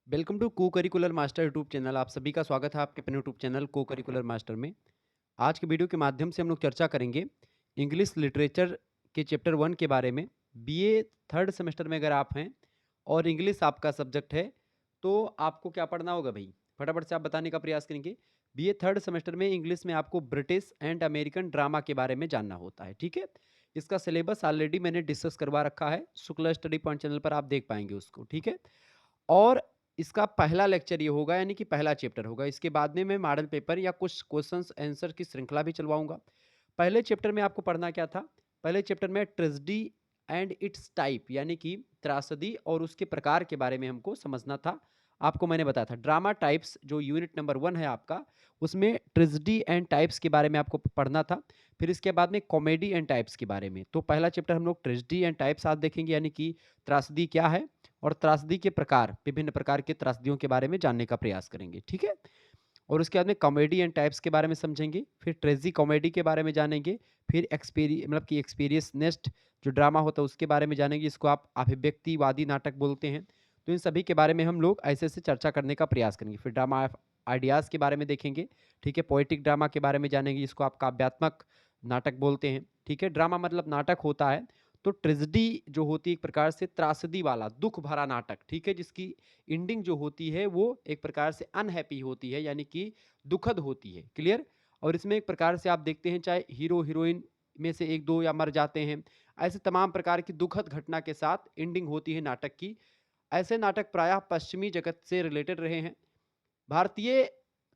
Welcome to को curricular master YouTube channel. आप सभी का स्वागत है आपके अपने यूट्यूब चैनल को करिकुलर मास्टर में। आज के वीडियो के माध्यम से हम लोग चर्चा करेंगे इंग्लिश लिटरेचर के चैप्टर 1 के बारे में। बीए थर्ड सेमेस्टर में अगर आप हैं और इंग्लिश आपका सब्जेक्ट है तो आपको क्या पढ़ना होगा भाई, फटाफट से आप बताने का प्रयास करेंगे। बीए थर्ड सेमेस्टर में इंग्लिश में आपको ब्रिटिश एंड अमेरिकन ड्रामा के बारे में जानना होता है, ठीक है। इसका सिलेबस ऑलरेडी मैंने डिस्कस करवा रखा है, शुक्ला स्टडी पॉइंट चैनल पर आप देख पाएंगे उसको, ठीक है। और इसका पहला लेक्चर ये होगा, यानी कि पहला चैप्टर होगा। इसके बाद में मैं मॉडल पेपर या कुछ क्वेश्चंस आंसर की श्रृंखला भी चलवाऊंगा। पहले चैप्टर में आपको पढ़ना क्या था? पहले चैप्टर में ट्रेजेडी एंड इट्स टाइप, यानी कि त्रासदी और उसके प्रकार के बारे में हमको समझना था। आपको मैंने बताया था ड्रामा टाइप्स, जो यूनिट नंबर 1 है आपका, उसमें ट्रेजेडी एंड टाइप्स के बारे में आपको पढ़ना था। फिर इसके बाद में कॉमेडी एंड टाइप्स के बारे में। तो पहला चैप्टर हम लोग ट्रेजेडी एंड टाइप्स आज देखेंगे, यानी कि त्रासदी क्या है और त्रासदी के प्रकार, विभिन्न प्रकार के त्रासदियों के बारे में जानने का प्रयास करेंगे, ठीक है। और उसके बाद में कॉमेडी एंड टाइप्स के बारे में समझेंगे, फिर ट्रेजी कॉमेडी के बारे में जानेंगे, फिर मतलब कि एक्सपीरियंस नेस्ट जो ड्रामा होता है उसके बारे में जानेंगे, इसको आप अभिव्यक्तिवादी नाटक बोलते हैं। तो इन सभी के बारे में हम लोग ऐसे ऐसे चर्चा करने का प्रयास करेंगे। फिर ड्रामा आइडियाज़ के बारे में देखेंगे, ठीक है। पोएटिक ड्रामा के बारे में जानेंगे, इसको आप काव्यात्मक नाटक बोलते हैं, ठीक है। ड्रामा मतलब नाटक होता है। तो ट्रेजेडी जो होती है एक प्रकार से त्रासदी वाला दुख भरा नाटक, ठीक है, जिसकी एंडिंग जो होती है वो एक प्रकार से अनहैप्पी होती है, यानी कि दुखद होती है, क्लियर। और इसमें एक प्रकार से आप देखते हैं चाहे हीरो हीरोइन में से एक दो या मर जाते हैं, ऐसे तमाम प्रकार की दुखद घटना के साथ एंडिंग होती है नाटक की। ऐसे नाटक प्रायः पश्चिमी जगत से रिलेटेड रहे हैं। भारतीय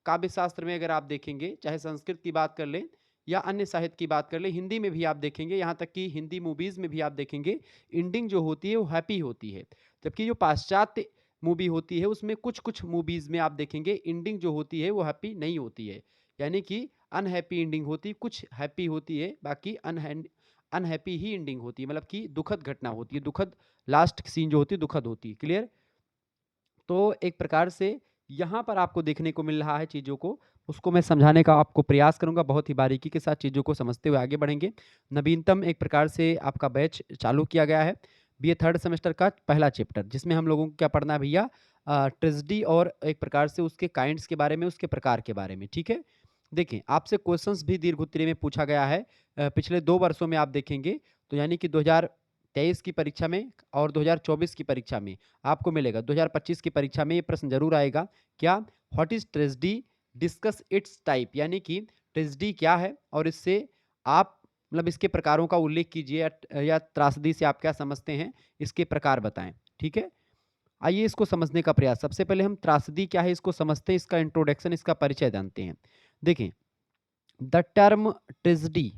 काव्य शास्त्र में अगर आप देखेंगे, चाहे संस्कृत की बात कर लें या अन्य साहित्य की बात कर लें, हिंदी में भी आप देखेंगे, यहाँ तक कि हिंदी मूवीज में भी आप देखेंगे, एंडिंग जो होती है वो हैप्पी होती है। जबकि जो पाश्चात्य मूवी होती है उसमें कुछ कुछ मूवीज में आप देखेंगे एंडिंग जो होती है वो हैप्पी नहीं होती है, यानी कि अनहैप्पी एंडिंग होती है। कुछ हैप्पी होती है, बाकी अनहैप्पी ही एंडिंग होती है, मतलब कि दुखद घटना होती है, दुखद लास्ट सीन जो होती है दुखद होती है, क्लियर। तो एक प्रकार से यहाँ पर आपको देखने को मिल रहा है चीज़ों को, उसको मैं समझाने का आपको प्रयास करूँगा, बहुत ही बारीकी के साथ चीज़ों को समझते हुए आगे बढ़ेंगे। नवीनतम एक प्रकार से आपका बैच चालू किया गया है, बीए थर्ड सेमेस्टर का पहला चैप्टर, जिसमें हम लोगों को क्या पढ़ना है भैया? ट्रेजेडी और एक प्रकार से उसके काइंड्स के बारे में, उसके प्रकार के बारे में, ठीक है। देखिए, आपसे क्वेश्चंस भी दीर्घ उत्तरीय में पूछा गया है। पिछले 2 वर्षों में आप देखेंगे तो यानी कि 2023 की परीक्षा में और 2024 की परीक्षा में आपको मिलेगा। 2025 की परीक्षा में ये प्रश्न जरूर आएगा, क्या? What is tragedy, discuss it's type, यानी कि ट्रेजेडी क्या है और इससे आप मतलब इसके प्रकारों का उल्लेख कीजिए, या त्रासदी से आप क्या समझते हैं, इसके प्रकार बताएं, ठीक है। आइए इसको समझने का प्रयास, सबसे पहले हम त्रासदी क्या है इसको समझते हैं, इसका इंट्रोडक्शन, इसका परिचय जानते हैं। देखें, द टर्म ट्रेजेडी,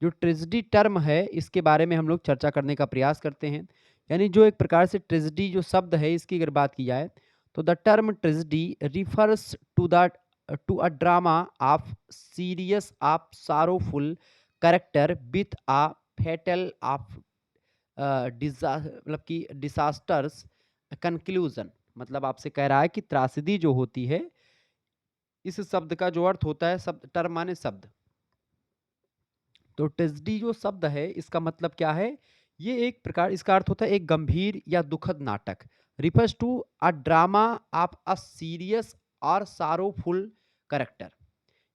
जो ट्रेजेडी टर्म है इसके बारे में हम लोग चर्चा करने का प्रयास करते हैं। यानी जो एक प्रकार से ट्रेजेडी जो शब्द है इसकी अगर बात की जाए तो the term tragedy refers to a drama of serious of sorrowful character with a fatal of मतलब कि डिसास्टर्स कंक्लूजन। मतलब आपसे कह रहा है कि त्रासदी जो होती है, इस शब्द का जो अर्थ होता है, शब्द टर्म माने शब्द, तो ट्रेजेडी जो शब्द है इसका मतलब क्या है? ये एक प्रकार, इसका अर्थ होता है एक गंभीर या दुखद नाटक। Refers to a drama of a serious और सारोफुल करेक्टर,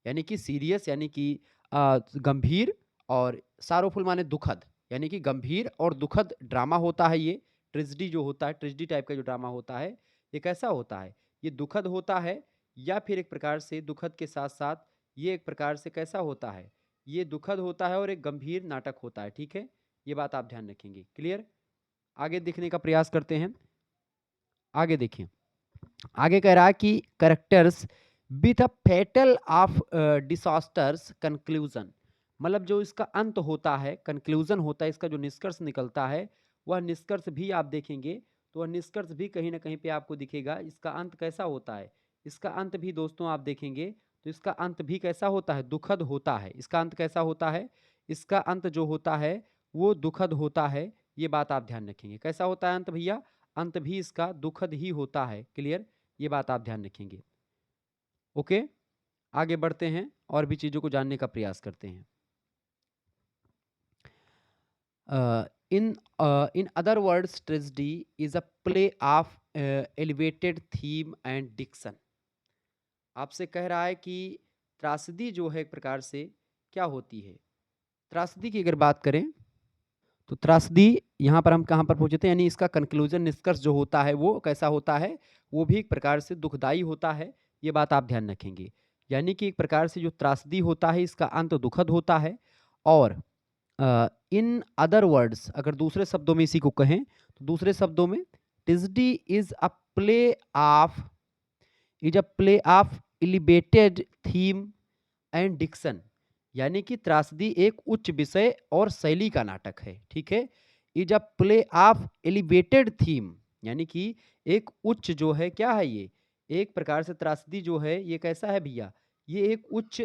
यानी कि सीरियस यानी कि गंभीर, और सारोफुल माने दुखद, यानी कि गंभीर और दुखद ड्रामा होता है ये। ट्रेजेडी जो होता है, ट्रेजेडी टाइप का जो ड्रामा होता है, ये कैसा होता है? ये दुखद होता है, या फिर एक प्रकार से दुखद के साथ साथ ये एक प्रकार से कैसा होता है? ये दुखद होता है और एक गंभीर नाटक होता है, ठीक है। ये बात आप ध्यान रखेंगे, क्लियर। आगे देखने का प्रयास करते हैं। आगे देखिए, आगे कह रहा है कि characters with a fatal of disasters conclusion, मतलब जो इसका अंत होता है, कंक्लूजन होता है, इसका जो निष्कर्ष निकलता है, वह निष्कर्ष भी आप देखेंगे तो वह निष्कर्ष भी कहीं ना कहीं पे आपको दिखेगा। इसका अंत कैसा होता है? इसका अंत भी दोस्तों आप देखेंगे तो इसका अंत भी कैसा होता है? दुखद होता है। इसका अंत कैसा होता है? इसका अंत जो होता है वो दुखद होता है। ये बात आप ध्यान रखेंगे, कैसा होता है अंत भैया? अंत भी इसका दुखद ही होता है, क्लियर। ये बात आप ध्यान रखेंगे, ओके। आगे बढ़ते हैं और भी चीज़ों को जानने का प्रयास करते हैं। In in other words tragedy is a play of elevated theme and diction. आपसे कह रहा है कि त्रासदी जो है एक प्रकार से क्या होती है। त्रासदी की अगर बात करें तो त्रासदी यहाँ पर हम कहाँ पर पहुँचे थे, यानी इसका कंक्लूजन, निष्कर्ष जो होता है वो कैसा होता है, वो भी एक प्रकार से दुखदाई होता है। ये बात आप ध्यान रखेंगे। यानी कि एक प्रकार से जो त्रासदी होता है इसका अंत दुखद होता है। और इन अदर वर्ड्स, अगर दूसरे शब्दों में इसी को कहें तो दूसरे शब्दों में tragedy is a play of elevated theme and diction. यानी कि त्रासदी एक उच्च विषय और शैली का नाटक है। ठीक है, is a play of elevated theme, यानी कि एक उच्च जो है क्या है, ये एक प्रकार से त्रासदी जो है ये कैसा है भैया, ये एक उच्च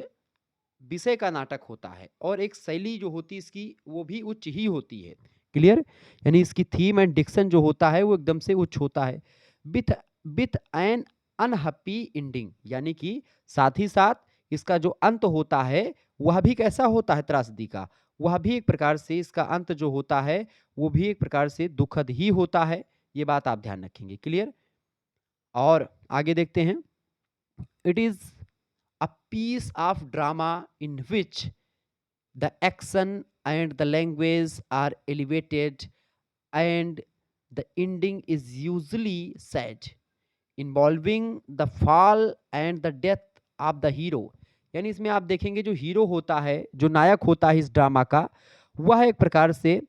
विषय का नाटक होता है और एक शैली जो होती है इसकी वो भी उच्च ही होती है। क्लियर, यानी इसकी थीम एंड डिक्शन जो होता है वो एकदम से उच्च होता है। With with an unhappy ending, यानी कि साथ ही साथ इसका जो अंत होता है वह भी कैसा होता है, त्रासदी का, वह भी एक प्रकार से इसका अंत जो होता है वो भी एक प्रकार से दुखद ही होता है। ये बात आप ध्यान रखेंगे। क्लियर, और आगे देखते हैं। It is a piece of drama in which the action and the language are elevated and the ending is usually sad, involving the fall and the death of the hero। यानी इसमें आप देखेंगे जो hero होता है, जो नायक होता है इस ड्रामा का, वह एक प्रकार से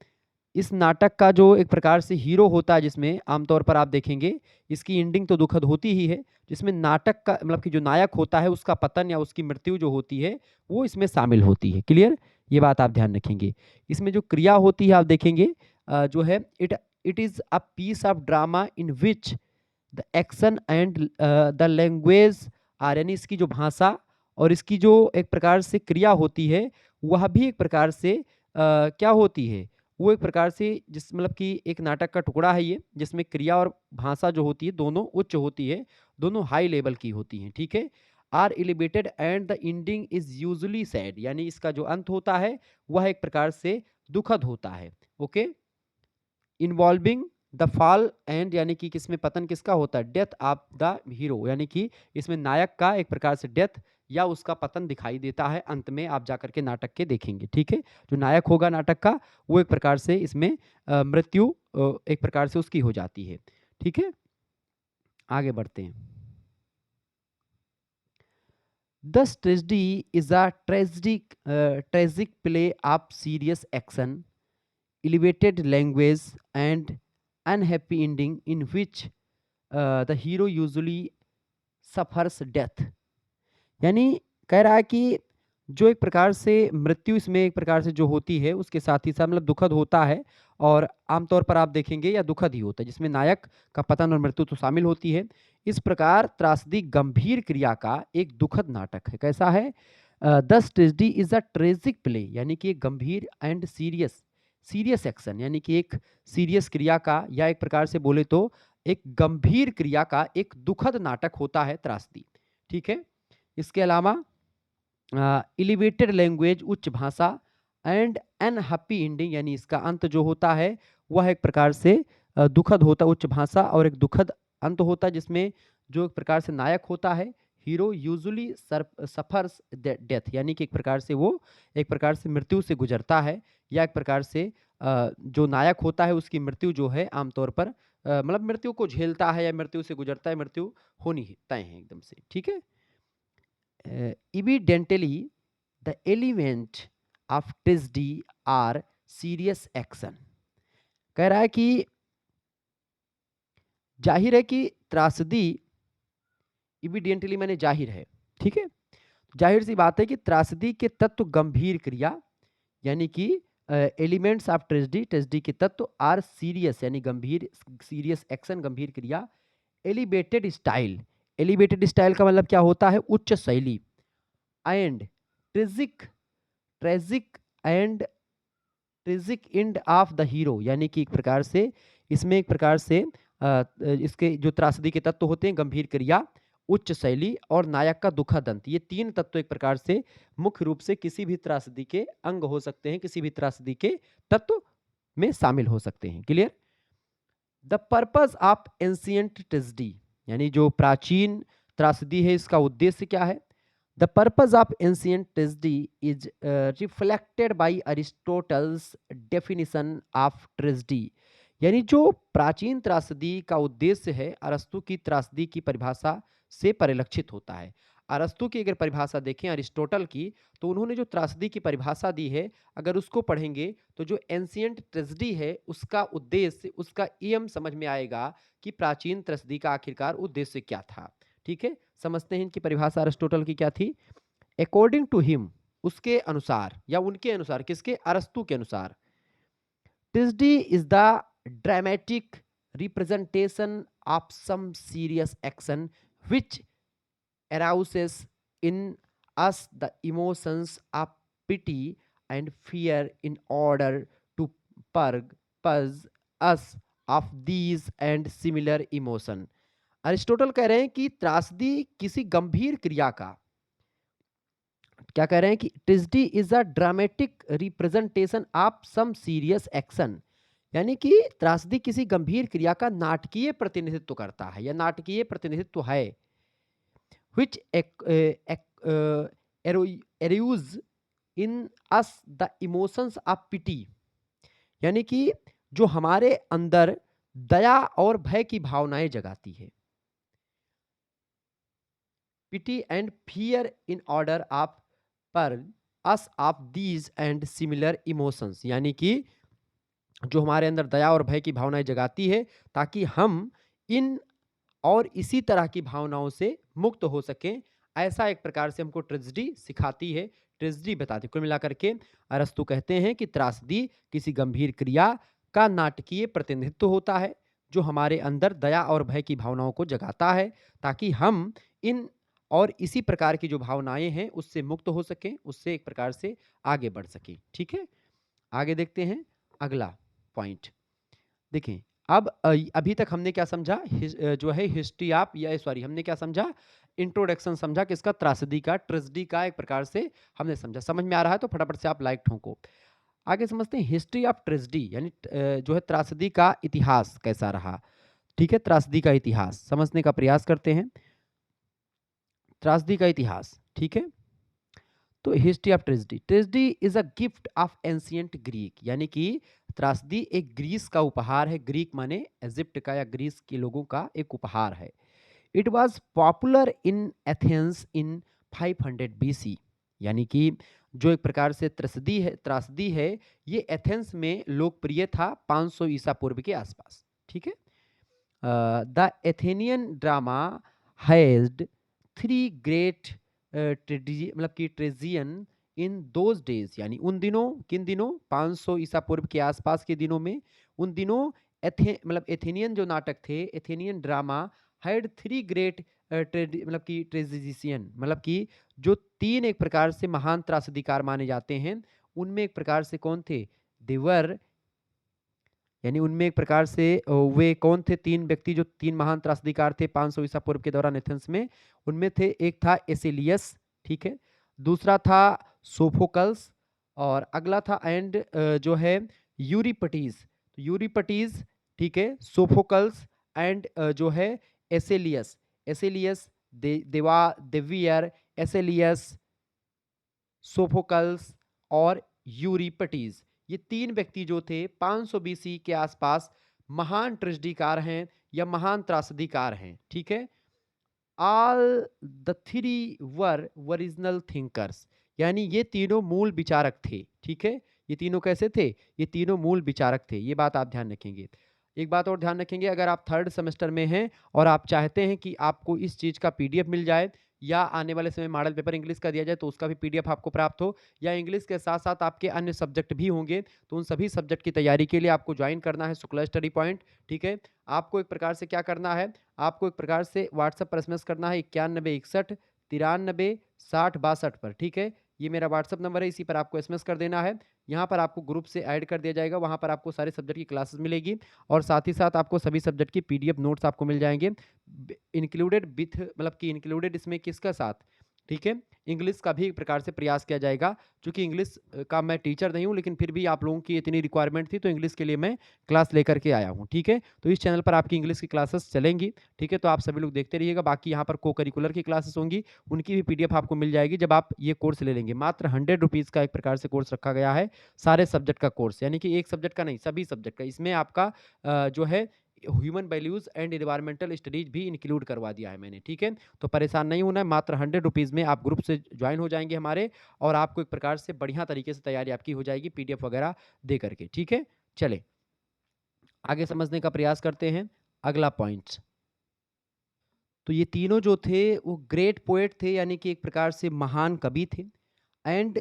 इस नाटक का जो एक प्रकार से हीरो होता है, जिसमें आमतौर पर आप देखेंगे इसकी एंडिंग तो दुखद होती ही है, जिसमें नाटक का मतलब कि जो नायक होता है उसका पतन या उसकी मृत्यु जो होती है वो इसमें शामिल होती है। क्लियर, ये बात आप ध्यान रखेंगे। इसमें जो क्रिया होती है आप देखेंगे जो है it is a piece of drama in which the action and the language are, यानी इसकी जो भाषा और इसकी जो एक प्रकार से क्रिया होती है वह भी एक प्रकार से क्या होती है, वो एक प्रकार से जिस मतलब कि एक नाटक का टुकड़ा है ये, जिसमें क्रिया और भाषा जो होती है दोनों उच्च होती है, दोनों हाई लेवल की होती हैं। ठीक है, are elevated and the ending is usually sad, यानी इसका जो अंत होता है वह एक प्रकार से दुखद होता है। Okay, involving the fall and, यानी कि किसमें पतन किसका होता है, डेथ ऑफ द हीरो, यानी कि इसमें नायक का एक प्रकार से डेथ या उसका पतन दिखाई देता है। अंत में आप जाकर के नाटक के देखेंगे। ठीक है, जो नायक होगा नाटक का वो एक प्रकार से इसमें मृत्यु एक प्रकार से उसकी हो जाती है। ठीक है, आगे बढ़ते हैं। दस tragedy is a tragic play of serious action, elevated language and unhappy ending in which the hero usually suffers death। यानी कह रहा है कि जो एक प्रकार से मृत्यु इसमें एक प्रकार से जो होती है उसके साथ ही साथ मतलब दुखद होता है, और आमतौर पर आप देखेंगे या दुखद ही होता है, जिसमें नायक का पतन और मृत्यु तो शामिल होती है। इस प्रकार त्रासदी गंभीर क्रिया का एक दुखद नाटक है। कैसा है, दस tragedy is a tragic play, यानी कि एक गंभीर एंड सीरियस एक्शन, यानी कि एक सीरियस क्रिया का या एक प्रकार से बोले तो एक गंभीर क्रिया का एक दुखद नाटक होता है त्रासदी। ठीक है, इसके अलावा एलिवेटेड लैंग्वेज उच्च भाषा एंड अनहैप्पी एंडिंग, यानी इसका अंत जो होता है वह एक प्रकार से दुखद होता है, उच्च भाषा और एक दुखद अंत होता है, जिसमें जो एक प्रकार से नायक होता है हीरो यूजुअली सफर्स डेथ, यानी कि एक प्रकार से वो एक प्रकार से मृत्यु से गुजरता है, या एक प्रकार से जो नायक होता है उसकी मृत्यु जो है आमतौर पर मतलब मृत्यु को झेलता है या मृत्यु से गुजरता है, मृत्यु होनी ही तय है एकदम से। ठीक है, evidently the element of tragedy are serious action। कह रहा है कि जाहिर है कि त्रासदी, evidently माने जाहिर है। ठीक है, जाहिर सी बात है कि त्रासदी के तत्व गंभीर क्रिया, यानी कि एलिमेंट्स ऑफ ट्रेजेडी, ट्रेजेडी के तत्व आर सीरियस, यानी गंभीर, सीरियस एक्शन गंभीर क्रिया, एलिवेटेड स्टाइल, एलिवेटेड स्टाइल का मतलब क्या होता है, उच्च शैली, and tragic tragic and tragic end of the hero, यानी कि एक प्रकार से इसमें एक प्रकार से इसके जो त्रासदी के तत्व होते हैं, गंभीर क्रिया, उच्च शैली और नायक का दुखद अंत, ये तीन तत्व एक प्रकार से मुख्य रूप से किसी भी त्रासदी के अंग हो सकते हैं, किसी भी त्रासदी के तत्व में शामिल हो सकते हैं। Clear, the purpose of ancient tragedy, यानी जो प्राचीन त्रासदी है इसका उद्देश्य क्या है। The purpose of ancient tragedy is reflected by Aristotle's definition of tragedy, यानी जो प्राचीन त्रासदी का उद्देश्य है अरस्तु की त्रासदी की परिभाषा से परिलक्षित होता है। अरस्तु की अगर परिभाषा देखें अरिस्टोटल की, तो उन्होंने जो त्रासदी की परिभाषा दी है अगर उसको पढ़ेंगे तो जो एंशियंट ट्रेजेडी है उसका उद्देश्य, उसका एम समझ में आएगा कि प्राचीन त्रासदी का आखिरकार उद्देश्य क्या था। ठीक है, समझते हैं इनकी परिभाषा अरिस्टोटल की क्या थी। अकॉर्डिंग टू हिम, उसके अनुसार या उनके अनुसार, किसके, अरस्तु के अनुसार, tragedy is the dramatic representation of some serious action which arouses in us the emotions of pity and fear in order to purge us of these and similar emotion। Aristotle कह रहे हैं कि त्रासदी किसी गंभीर क्रिया का, क्या कह रहे हैं कि tragedy is a dramatic representation of some serious action, यानी कि त्रासदी किसी गंभीर क्रिया का नाटकीय प्रतिनिधित्व करता है या नाटकीय प्रतिनिधित्व है। which arouse in us the emotions of pity, यानी कि जो हमारे अंदर दया और भय की भावनाएं जगाती है। pity and fear in order of पर us of these and similar emotions, यानी कि जो हमारे अंदर दया और भय की भावनाएं जगाती है ताकि हम इन और इसी तरह की भावनाओं से मुक्त हो सकें। ऐसा एक प्रकार से हमको ट्रेजेडी सिखाती है, ट्रेजेडी बताती है। कुल मिलाकर के अरस्तु कहते हैं कि त्रासदी किसी गंभीर क्रिया का नाटकीय प्रतिनिधित्व होता है जो हमारे अंदर दया और भय की भावनाओं को जगाता है ताकि हम इन और इसी प्रकार की जो भावनाएं हैं उससे मुक्त हो सकें, उससे एक प्रकार से आगे बढ़ सकें। ठीक है, आगे देखते हैं अगला पॉइंट। देखें अब अभी तक हमने क्या समझा, जो है हिस्ट्री ऑफ, या सॉरी हमने क्या समझा, इंट्रोडक्शन समझा किसका, त्रासदी का, ट्रेजेडी का एक प्रकार से हमने समझा। समझ में आ रहा है तो फटाफट से आप लाइक ठोको। आगे समझते हैं हिस्ट्री ऑफ ट्रेजेडी, यानी जो है त्रासदी का इतिहास कैसा रहा। ठीक है, त्रासदी का इतिहास समझने का प्रयास करते हैं। त्रासदी का इतिहास, ठीक है, तो history of tragedy. Tragedy is a gift of ancient Greek, यानी कि त्रासदी एक ग्रीस का उपहार है। ग्रीक माने इजिप्ट का या ग्रीस के लोगों का एक उपहार है। It was popular in Athens in 500 BC, यानी कि जो एक प्रकार से त्रासदी है ये एथेंस में लोकप्रिय था 500 ईसा पूर्व के आसपास। ठीक है, the Athenian drama had 3 great मतलब कि ट्रेजियन इन दोज डेज, यानी उन दिनों, किन दिनों, 500 ईसा पूर्व के आसपास के दिनों में, उन दिनों मतलब एथेनियन जो नाटक थे, एथेनियन ड्रामा हैड 3 ग्रेट मतलब कि ट्रेजिशियन, मतलब कि जो 3 एक प्रकार से महान त्रासदीकार माने जाते हैं, उनमें एक प्रकार से कौन थे, देवर, यानी उनमें एक प्रकार से वे कौन थे, 3 व्यक्ति जो 3 महान त्रासदीकार थे 500 ईसा पूर्व के दौरान एथेंस में, उनमें थे, एक था एसिलियस, ठीक है, दूसरा था सोफोकल्स, और अगला था एंड जो है यूरिपटीज। यूरिपटीज, ठीक है, सोफोकल्स एंड जो है एसेलियस। एसेलियस देवियर, एसेलियस, सोफोकल्स और यूरिपटीज, ये 3 व्यक्ति जो थे 500 BC के आसपास महान ट्रेजेडीकार हैं या महान त्रासदीकार हैं। ठीक है, all the 3 were original thinkers, यानी ये तीनों मूल विचारक थे। ठीक है, ये तीनों कैसे थे, ये तीनों मूल विचारक थे, ये बात आप ध्यान रखेंगे। एक बात और ध्यान रखेंगे, अगर आप 3rd सेमेस्टर में हैं और आप चाहते हैं कि आपको इस चीज़ का PDF मिल जाए या आने वाले समय मॉडल पेपर इंग्लिश का दिया जाए तो उसका भी PDF आपको प्राप्त हो, या इंग्लिश के साथ साथ आपके अन्य सब्जेक्ट भी होंगे, तो उन सभी सब्जेक्ट की तैयारी के लिए आपको ज्वाइन करना है शुक्ला स्टडी पॉइंट। ठीक है, आपको एक प्रकार से क्या करना है, आपको एक प्रकार से व्हाट्सएप पर SMS करना है 9161 93 60 62 पर। ठीक है, ये मेरा व्हाट्सएप नंबर है, इसी पर आपको SMS कर देना है। यहाँ पर आपको ग्रुप से ऐड कर दिया जाएगा, वहाँ पर आपको सारे सब्जेक्ट की क्लासेस मिलेगी और साथ ही साथ आपको सभी सब्जेक्ट की PDF नोट्स आपको मिल जाएंगे, इंक्लूडेड विथ, मतलब कि इंक्लूडेड इसमें किसका साथ, ठीक है। इंग्लिश का भी एक प्रकार से प्रयास किया जाएगा, चूँकि इंग्लिश का मैं टीचर नहीं हूँ, लेकिन फिर भी आप लोगों की इतनी रिक्वायरमेंट थी, तो इंग्लिश के लिए मैं क्लास लेकर के आया हूँ, ठीक है। तो इस चैनल पर आपकी इंग्लिश की क्लासेस चलेंगी, ठीक है। तो आप सभी लोग देखते रहिएगा। बाकी यहाँ पर को करिकुलर की क्लासेस होंगी, उनकी भी पीडीएफ आपको मिल जाएगी जब आप ये कोर्स ले लेंगे। मात्र 100 रुपीज़ का एक प्रकार से कोर्स रखा गया है, सारे सब्जेक्ट का कोर्स, यानी कि एक सब्जेक्ट का नहीं, सभी सब्जेक्ट का। इसमें आपका जो है human values and environmental studies भी इंक्लूड करवा दिया है मैंने, ठीक है। तो परेशान नहीं होना है, मात्र 100 रुपीज़ में आप ग्रुप से ज्वाइन हो जाएँगे हमारे, और आपको एक प्रकार से बढ़िया तरीके से तैयारी आपकी हो जाएगी पीडीएफ वगैरह दे करके, ठीक है। चलें, आगे समझने का प्रयास करते हैं। अगला पॉइंट, तो ये तीनों जो थे वो ग्रेट पोएट थे, यानी कि एक प्रकार से महान कवि थे, एंड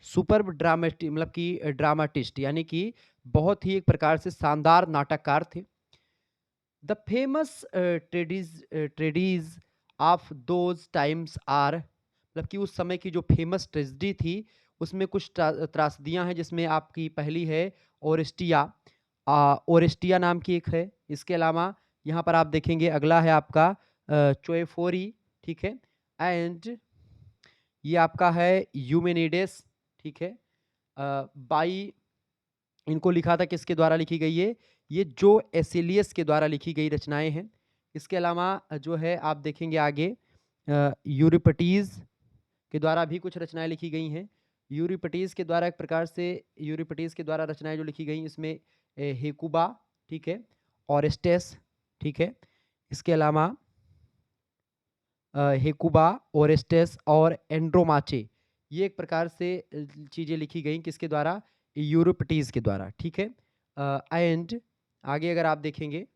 सुपर्ब ड्रामेटि मतलब कि ड्रामाटिस्ट, यानी कि बहुत ही एक प्रकार से शानदार नाटककार थे। The famous tragedies of those times are, मतलब कि उस समय की जो फेमस ट्रेजिडी थी, उसमें कुछ त्रासदियाँ हैं, जिसमें आपकी पहली है ओरेस्टिया। ओरेस्टिया नाम की एक है। इसके अलावा यहाँ पर आप देखेंगे अगला है आपका चोएफोरी, ठीक है। एंड ये आपका है यूमेनिडेस, ठीक है। बाई, इनको लिखा था, किसके द्वारा लिखी गई है? ये जो एसिलियस के द्वारा लिखी गई रचनाएँ हैं। इसके अलावा जो है आप देखेंगे आगे यूरिपिडीज़ के द्वारा भी कुछ रचनाएँ लिखी गई हैं। यूरिपिडीज़ के द्वारा एक प्रकार से, यूरिपिडीज़ के द्वारा रचनाएँ जो लिखी गई इसमें हेकुबा, ठीक है, ओरेस्टेस, ठीक है। इसके अलावा हेकुबा, ओरेस्टेस और एंड्रोमाचे, ये एक प्रकार से चीज़ें लिखी गई किसके द्वारा? यूरिपिडीज़ के द्वारा, ठीक है। एंड आगे अगर आप देखेंगे,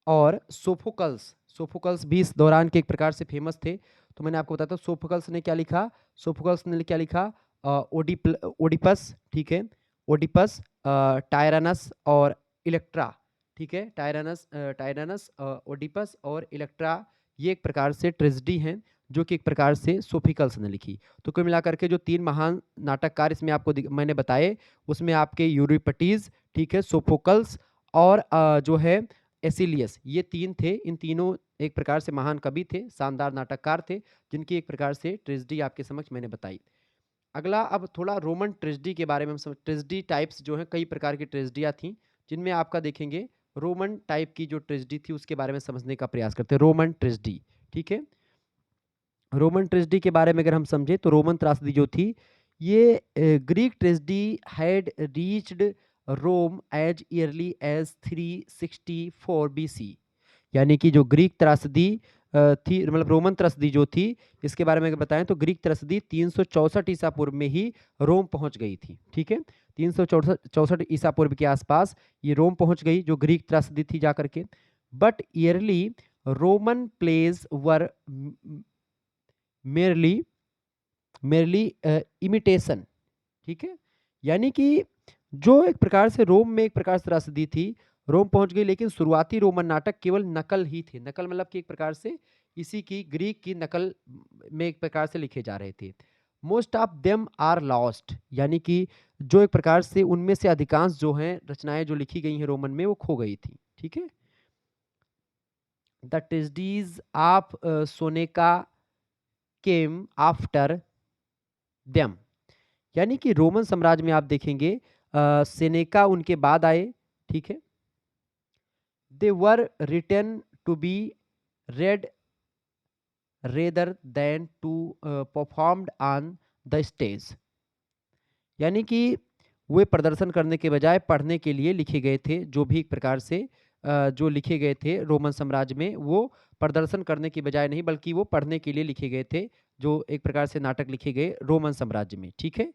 और सोफोकल्स, सोफोकल्स भी इस दौरान के एक प्रकार से फेमस थे। तो मैंने आपको बताया था सोफोकल्स ने क्या लिखा, सोफोकल्स ने क्या लिखा, ओडिपस, ठीक है, ओडिपस, टायरानस और इलेक्ट्रा, ठीक है। टायरानस, ओडिपस और इलेक्ट्रा, ये एक प्रकार से ट्रेजिडी हैं, जो कि एक प्रकार से सोफिकल्स ने लिखी। तो कुल मिलाकर के जो तीन महान नाटककार इसमें आपको मैंने बताए, उसमें आपके यूरिपिडीज, ठीक है, सोफोकल्स और जो है एसिलियस, ये तीन थे। इन तीनों एक प्रकार से महान कवि थे, शानदार नाटककार थे, जिनकी एक प्रकार से ट्रेजिडी आपके समक्ष मैंने बताई। अगला अब थोड़ा रोमन ट्रेजिडी के बारे में हम समझ, ट्रेजिडी टाइप्स जो हैं, कई प्रकार की ट्रेजिडियाँ थीं, जिनमें आपका देखेंगे रोमन टाइप की जो ट्रेजिडी थी उसके बारे में समझने का प्रयास करते हैं। रोमन ट्रेजिडी, ठीक है। रोमन ट्रेजिडी के बारे में अगर हम समझें तो रोमन त्रासदी जो थी, ये Greek tragedy had reached Rome as early as 364 BC, यानी कि जो ग्रीक त्रासदी थी, मतलब रोमन त्रासदी जो थी, इसके बारे में अगर बताएं तो ग्रीक त्रासदी 364 ईसा पूर्व में ही रोम पहुंच गई थी, ठीक है। 364 ईसा पूर्व के आसपास ये रोम पहुंच गई, जो ग्रीक त्रासदी थी जाकर के। But early Roman plays were merely merely imitation, ठीक है। यानी कि जो एक प्रकार से रोम में एक प्रकार से त्रासदी थी, रोम पहुंच गई, लेकिन शुरुआती रोमन नाटक केवल नकल ही थे। नकल मतलब कि एक प्रकार से इसी की ग्रीक की नकल में एक प्रकार से लिखे जा रहे थे। Most of them are lost, यानी कि जो एक प्रकार से उनमें से अधिकांश जो हैं रचनाएं जो लिखी गई हैं रोमन में, वो खो गई थी, ठीक है। The tragedies of Seneca came after them, यानी कि रोमन साम्राज्य में आप देखेंगे सेनेका उनके बाद आए, ठीक है। They were written to be read rather than to performed on the stage, यानी कि वे प्रदर्शन करने के बजाय पढ़ने के लिए लिखे गए थे। जो भी एक प्रकार से जो लिखे गए थे रोमन साम्राज्य में, वो प्रदर्शन करने के बजाय नहीं, बल्कि वो पढ़ने के लिए लिखे गए थे, जो एक प्रकार से नाटक लिखे गए रोमन साम्राज्य में, ठीक है।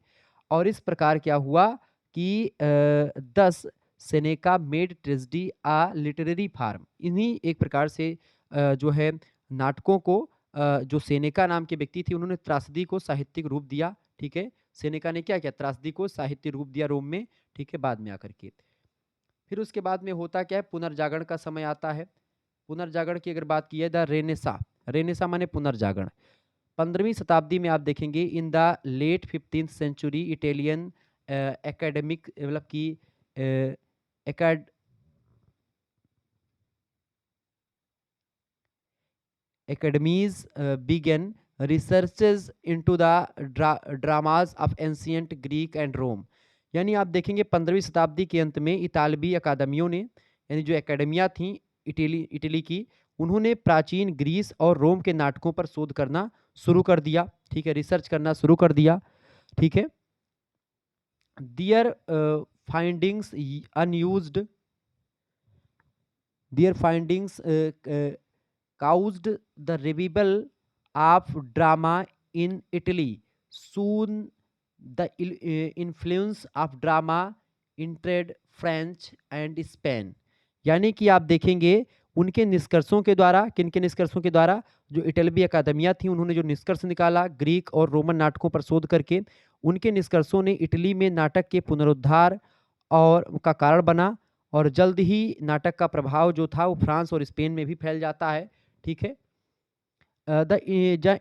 और इस प्रकार क्या हुआ कि 10 सेनेका मेड ट्रेजिडी आ लिटरेरी फार्म, इन्हीं एक प्रकार से जो है नाटकों को जो सेनेका नाम के व्यक्ति थे, उन्होंने त्रासदी को साहित्यिक रूप दिया, ठीक है। सेनेका ने क्या किया, त्रासदी को साहित्य रूप दिया रोम में, ठीक है, बाद में आकर के। फिर उसके बाद में होता क्या है, पुनर्जागरण का समय आता है। पुनर्जागरण की अगर बात की है, द रेनेसा, रेनेसा माने पुनर्जागरण। 15वीं शताब्दी में आप देखेंगे in the late 15th century Italian academic, मतलब कि एकेड academies began researches into the dramas of ancient Greek and Rome। यानी आप देखेंगे 15वीं शताब्दी के अंत में इतालवी अकादमियों ने, यानी जो एकेडमियाँ थीं इटली की, उन्होंने प्राचीन ग्रीस और रोम के नाटकों पर शोध करना शुरू कर दिया। ठीक है, रिसर्च करना शुरू कर दिया। ठीक है, their findings unused their findings caused the revival of drama in Italy। Soon the influence of drama entered French and Spain. यानी कि आप देखेंगे उनके निष्कर्षों के द्वारा, किनके निष्कर्षों के द्वारा, जो इटलवी अकादमियाँ थी उन्होंने जो निष्कर्ष निकाला ग्रीक और रोमन नाटकों पर शोध करके, उनके निष्कर्षों ने इटली में नाटक के पुनरुद्धार और का कारण बना, और जल्द ही नाटक का प्रभाव जो था वो फ्रांस और स्पेन में भी फैल जाता है। ठीक है, the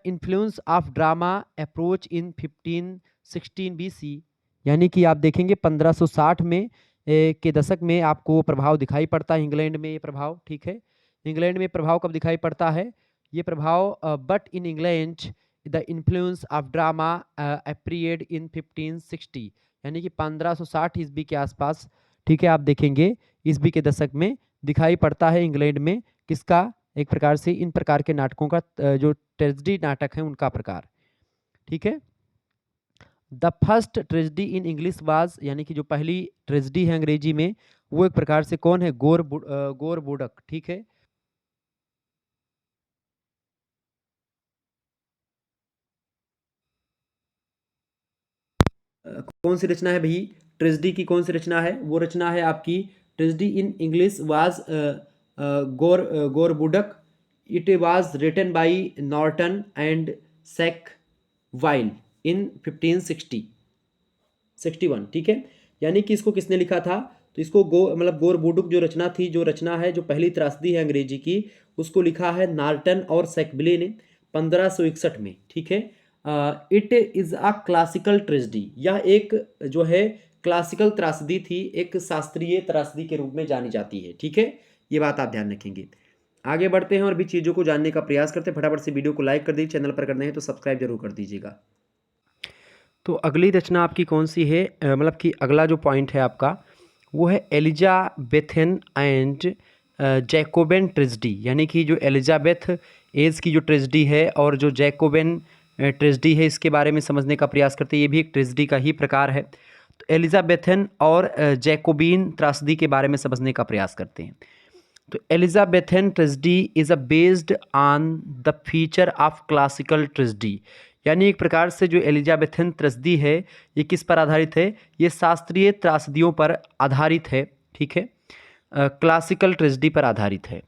influence of drama approach in 1516 BC। यानी कि आप देखेंगे 1560 में के दशक में आपको प्रभाव दिखाई पड़ता है इंग्लैंड में ये प्रभाव। ठीक है, इंग्लैंड में प्रभाव कब दिखाई पड़ता है ये प्रभाव? But in England the influence of drama appeared in 1560। यानी कि 1560 ईस्वी के आसपास, ठीक है, आप देखेंगे ईस्वी के दशक में दिखाई पड़ता है इंग्लैंड में, किसका? एक प्रकार से इन प्रकार के नाटकों का, जो ट्रेजेडी नाटक है उनका प्रकार। ठीक है, the first tragedy in English was, यानी कि जो पहली ट्रेजेडी है अंग्रेजी में, वो एक प्रकार से कौन है? गोर बुडक। ठीक है, कौन सी रचना है भाई? ट्रेजेडी की कौन सी रचना है? वो रचना है आपकी tragedy in English was Gorboduc. It was written by Norton and Sackville in 1561। ठीक है, यानी कि इसको किसने लिखा था? तो इसको मतलब गोर बुडुक जो रचना थी, जो रचना है, जो पहली त्रासदी है अंग्रेजी की, उसको लिखा है नॉर्टन और सेकबिले ने 1561 में। ठीक है, it is a classical tragedy. यह एक जो है क्लासिकल त्रासदी थी, एक शास्त्रीय त्रासदी के रूप में जानी जाती है। ठीक है, ये बात आप ध्यान रखेंगे। आगे बढ़ते हैं और भी चीज़ों को जानने का प्रयास करते हैं। फटाफट से वीडियो को लाइक कर दीजिए, चैनल पर करना है तो सब्सक्राइब जरूर कर दीजिएगा। तो अगली रचना आपकी कौन सी है? मतलब कि अगला जो पॉइंट है आपका वो है एलिजाबेथन एंड जैकोबेन ट्रेजेडी। यानी कि जो एलिजाबेथ एज की जो ट्रेजेडी है और जो जैकोबेन ट्रेजेडी है, इसके बारे में समझने का प्रयास करते हैं। ये भी एक ट्रेजेडी का ही प्रकार है। तो एलिजाबेथन और जैकोबीन त्रासदी के बारे में समझने का प्रयास करते हैं। तो Elizabethan tragedy is a based on the feature of classical tragedy. यानी एक प्रकार से जो एलिजाबेथन त्रासदी है ये किस पर आधारित है? ये शास्त्रीय त्रासदियों पर आधारित है। ठीक है, क्लासिकल ट्रेजेडी पर आधारित है।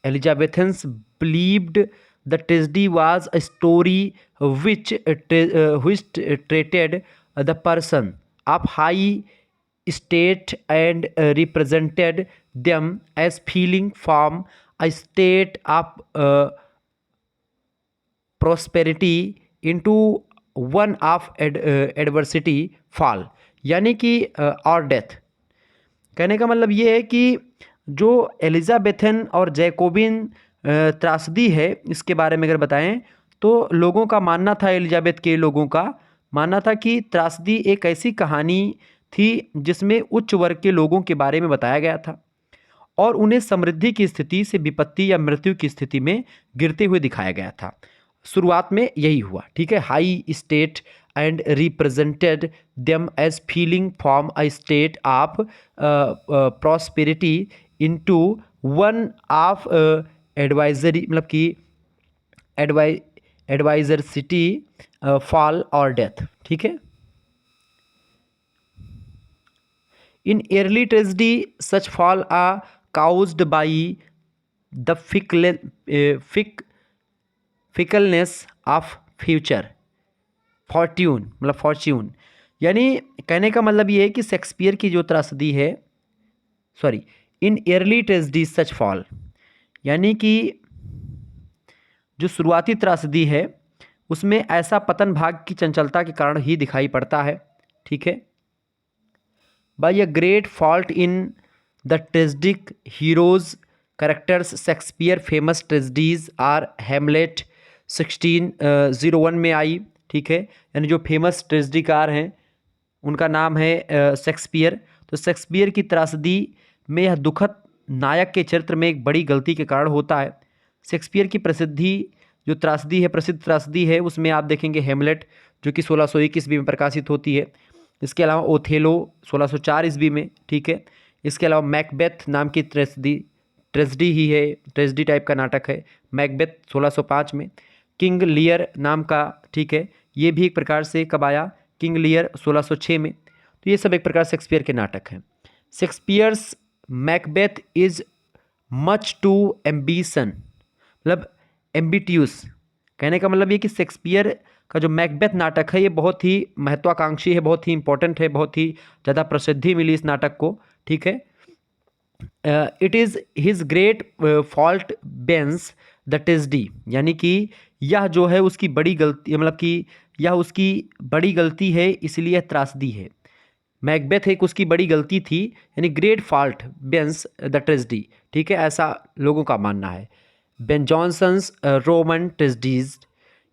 Elizabethans believed the tragedy was a story which treated the person of high state and represented them as feeling from a state of prosperity into one of adversity fall। यानी कि और death. कहने का मतलब ये है कि जो एलिजाबेथन और जैकोबिन त्रासदी है, इसके बारे में अगर बताएं तो लोगों का मानना था, एलिजाबेथ के लोगों का मानना था कि त्रासदी एक ऐसी कहानी थी जिसमें उच्च वर्ग के लोगों के बारे में बताया गया था और उन्हें समृद्धि की स्थिति से विपत्ति या मृत्यु की स्थिति में गिरते हुए दिखाया गया था। शुरुआत में यही हुआ। ठीक है, high state and represented them as feeling from a state of prosperity into one of advisory, मतलब कि adversity, fall और death। ठीक है, in early tragedy such fall are caused by the fickleness of future फॉर्ट्यून, मतलब Fortune. यानी कहने का मतलब ये है कि शेक्सपियर की जो त्रासदी है, sorry, in early tragedy such fall, यानी कि जो शुरुआती त्रासदी है उसमें ऐसा पतन भाग की चंचलता के कारण ही दिखाई पड़ता है। ठीक है, by a great fault in the tragedic heroes characters Shakespeare famous tragedies are Hamlet 1601 में आई, ठीक है। यानी जो फेमस ट्रेजेडीकार हैं उनका नाम है शेक्सपियर। तो शेक्सपियर की त्रासदी में यह दुखद नायक के चरित्र में एक बड़ी गलती के कारण होता है। शेक्सपियर की प्रसिद्धि जो त्रासदी है, प्रसिद्ध त्रासदी है, उसमें आप देखेंगे हेमलेट जो कि 1601 ईस्वी में प्रकाशित होती है। इसके अलावा ओथेलो 1604 ईस्वी में, ठीक है। इसके अलावा मैकबेथ नाम की ट्रेजेडी ही है, ट्रेजेडी टाइप का नाटक है, मैकबेथ 1605 में। किंग लियर नाम का, ठीक है, ये भी एक प्रकार से कब आया, किंग लियर 1606 में। तो ये सब एक प्रकार शेक्सपियर के नाटक हैं। Shakespeare's Macbeth is much to ambition, मतलब एम्बिट्यूस, कहने का मतलब ये कि शेक्सपियर का जो मैकबेथ नाटक है ये बहुत ही महत्वाकांक्षी है, बहुत ही इंपॉर्टेंट है, बहुत ही ज़्यादा प्रसिद्धि मिली इस नाटक को, ठीक है। It is his great fault begins the tragedy, यानी कि यह जो है उसकी बड़ी गलती, मतलब कि यह उसकी बड़ी गलती है इसलिए यह त्रासदी है। मैकबेथ एक उसकी बड़ी गलती थी, यानी great fault begins the tragedy, ठीक है, ऐसा लोगों का मानना है। बेन जॉनसन्स रोमन ट्रेजेडीज,